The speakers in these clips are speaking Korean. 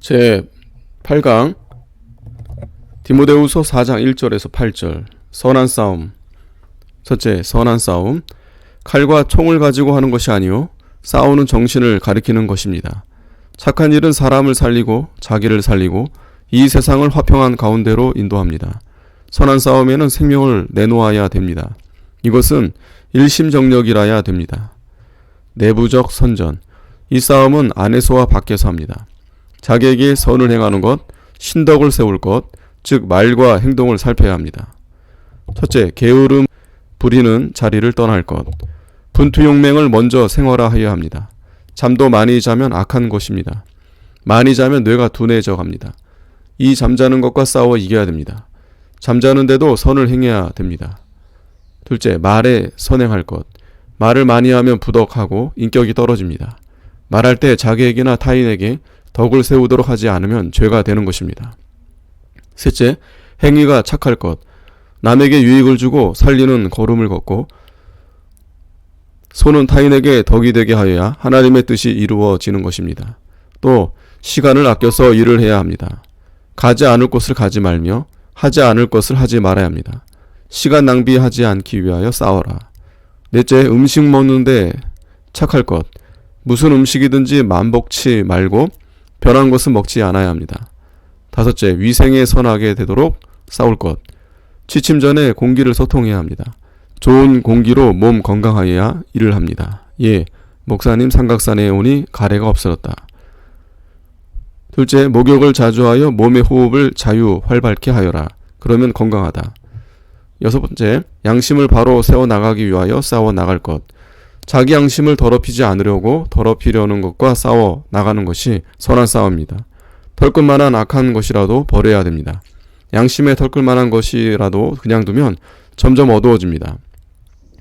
제 8강 디모데후서 4장 1절에서 8절. 선한 싸움. 첫째, 선한 싸움. 칼과 총을 가지고 하는 것이 아니요 싸우는 정신을 가리키는 것입니다. 착한 일은 사람을 살리고 자기를 살리고 이 세상을 화평한 가운데로 인도합니다. 선한 싸움에는 생명을 내놓아야 됩니다. 이것은 일심정력이라야 됩니다. 내부적 선전. 이 싸움은 안에서와 밖에서 합니다. 자기에게 선을 행하는 것, 신덕을 세울 것, 즉 말과 행동을 살펴야 합니다. 첫째, 게으름 부리는 자리를 떠날 것. 분투용맹을 먼저 생활화해야 합니다. 잠도 많이 자면 악한 것입니다. 많이 자면 뇌가 둔해져 갑니다. 이 잠자는 것과 싸워 이겨야 됩니다. 잠자는데도 선을 행해야 됩니다. 둘째, 말에 선행할 것. 말을 많이 하면 부덕하고 인격이 떨어집니다. 말할 때 자기에게나 타인에게 덕을 세우도록 하지 않으면 죄가 되는 것입니다. 셋째, 행위가 착할 것. 남에게 유익을 주고 살리는 걸음을 걷고 손은 타인에게 덕이 되게 하여야 하나님의 뜻이 이루어지는 것입니다. 또 시간을 아껴서 일을 해야 합니다. 가지 않을 곳을 가지 말며 하지 않을 것을 하지 말아야 합니다. 시간 낭비하지 않기 위하여 싸워라. 넷째, 음식 먹는데 착할 것. 무슨 음식이든지 만복치 말고 변한 것은 먹지 않아야 합니다. 다섯째, 위생에 선하게 되도록 싸울 것. 취침 전에 공기를 소통해야 합니다. 좋은 공기로 몸 건강하여야 일을 합니다. 예, 목사님 삼각산에 오니 가래가 없어졌다. 둘째, 목욕을 자주 하여 몸의 호흡을 자유 활발케 하여라. 그러면 건강하다. 여섯 번째, 양심을 바로 세워나가기 위하여 싸워나갈 것. 자기 양심을 더럽히지 않으려고 더럽히려는 것과 싸워 나가는 것이 선한 싸움입니다. 털끝만한 악한 것이라도 버려야 됩니다. 양심에 털끝만한 것이라도 그냥 두면 점점 어두워집니다.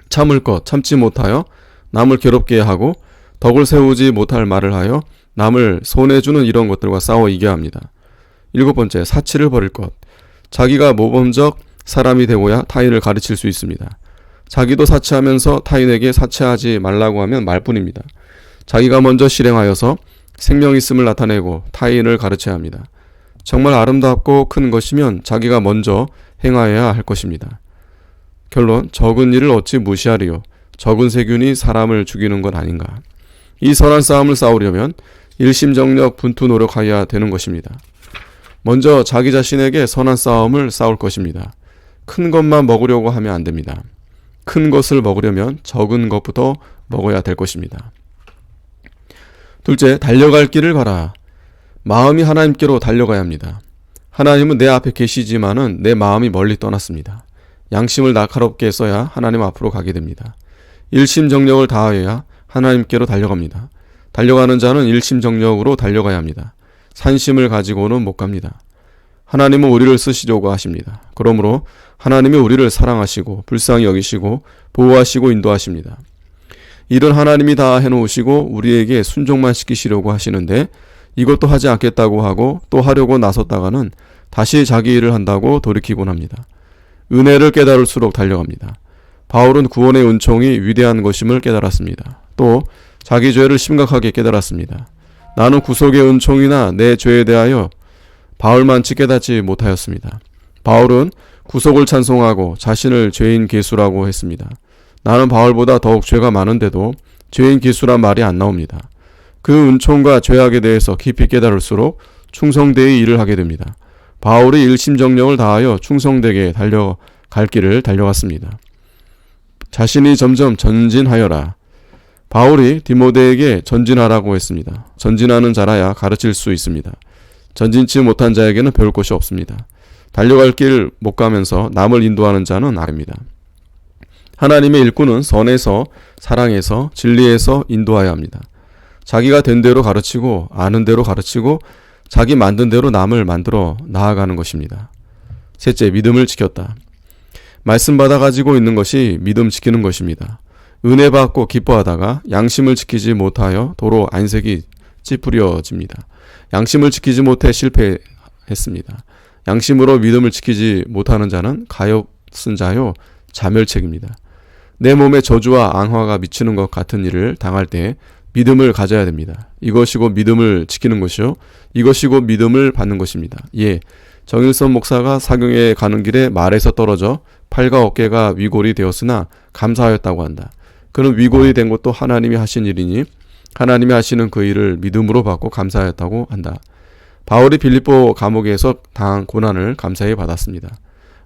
참을 것, 참지 못하여 남을 괴롭게 하고 덕을 세우지 못할 말을 하여 남을 손해주는 이런 것들과 싸워 이겨야 합니다. 일곱 번째, 사치를 버릴 것. 자기가 모범적 사람이 되고야 타인을 가르칠 수 있습니다. 자기도 사치하면서 타인에게 사치하지 말라고 하면 말뿐입니다. 자기가 먼저 실행하여서 생명 있음을 나타내고 타인을 가르쳐야 합니다. 정말 아름답고 큰 것이면 자기가 먼저 행하여야 할 것입니다. 결론, 적은 일을 어찌 무시하리요. 적은 세균이 사람을 죽이는 것 아닌가. 이 선한 싸움을 싸우려면 일심정력 분투 노력하여야 되는 것입니다. 먼저 자기 자신에게 선한 싸움을 싸울 것입니다. 큰 것만 먹으려고 하면 안 됩니다. 큰 것을 먹으려면 적은 것부터 먹어야 될 것입니다. 둘째, 달려갈 길을 가라. 마음이 하나님께로 달려가야 합니다. 하나님은 내 앞에 계시지만은 내 마음이 멀리 떠났습니다. 양심을 날카롭게 써야 하나님 앞으로 가게 됩니다. 일심정력을 다하여야 하나님께로 달려갑니다. 달려가는 자는 일심정력으로 달려가야 합니다. 산심을 가지고는 못 갑니다. 하나님은 우리를 쓰시려고 하십니다. 그러므로 하나님이 우리를 사랑하시고 불쌍히 여기시고 보호하시고 인도하십니다. 일은 하나님이 다 해놓으시고 우리에게 순종만 시키시려고 하시는데 이것도 하지 않겠다고 하고 또 하려고 나섰다가는 다시 자기 일을 한다고 돌이키곤 합니다. 은혜를 깨달을수록 달려갑니다. 바울은 구원의 은총이 위대한 것임을 깨달았습니다. 또 자기 죄를 심각하게 깨달았습니다. 나는 구속의 은총이나 내 죄에 대하여 바울만치 깨닫지 못하였습니다. 바울은 구속을 찬송하고 자신을 죄인 계수라고 했습니다. 나는 바울보다 더욱 죄가 많은데도 죄인 계수란 말이 안 나옵니다. 그 은총과 죄악에 대해서 깊이 깨달을수록 충성되이 일을 하게 됩니다. 바울이 일심정력을 다하여 충성되게 달려갈 길을 달려갔습니다. 자신이 점점 전진하여라. 바울이 디모데에게 전진하라고 했습니다. 전진하는 자라야 가르칠 수 있습니다. 전진치 못한 자에게는 배울 것이 없습니다. 달려갈 길 못 가면서 남을 인도하는 자는 악입니다. 하나님의 일꾼은 선에서, 사랑에서, 진리에서 인도하여야 합니다. 자기가 된 대로 가르치고 아는 대로 가르치고 자기 만든 대로 남을 만들어 나아가는 것입니다. 셋째, 믿음을 지켰다. 말씀 받아 가지고 있는 것이 믿음 지키는 것입니다. 은혜 받고 기뻐하다가 양심을 지키지 못하여 도로 안색이 찌푸려집니다. 양심을 지키지 못해 실패했습니다. 양심으로 믿음을 지키지 못하는 자는 가엾은 자요 자멸책입니다. 내 몸에 저주와 앙화가 미치는 것 같은 일을 당할 때 믿음을 가져야 됩니다. 이것이 곧 믿음을 지키는 것이요. 이것이 곧 믿음을 받는 것입니다. 예, 정일선 목사가 사경에 가는 길에 말에서 떨어져 팔과 어깨가 위골이 되었으나 감사하였다고 한다. 그는 위골이 된 것도 하나님이 하신 일이니 하나님이 하시는 그 일을 믿음으로 받고 감사하였다고 한다. 바울이 빌립보 감옥에서 당한 고난을 감사히 받았습니다.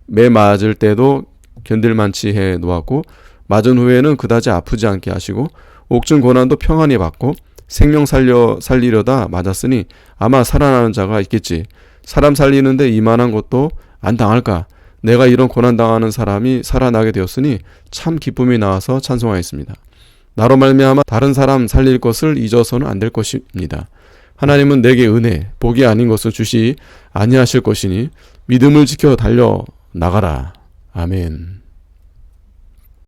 매 맞을 때도 견딜만치 해 놓았고 맞은 후에는 그다지 아프지 않게 하시고 옥중 고난도 평안히 받고 생명 살리려다 맞았으니 아마 살아나는 자가 있겠지. 사람 살리는데 이만한 것도 안 당할까? 내가 이런 고난 당하는 사람이 살아나게 되었으니 참 기쁨이 나와서 찬송하였습니다. 나로 말미암아 다른 사람 살릴 것을 잊어서는 안 될 것입니다. 하나님은 내게 은혜, 복이 아닌 것을 주시 아니하실 것이니 믿음을 지켜 달려 나가라. 아멘.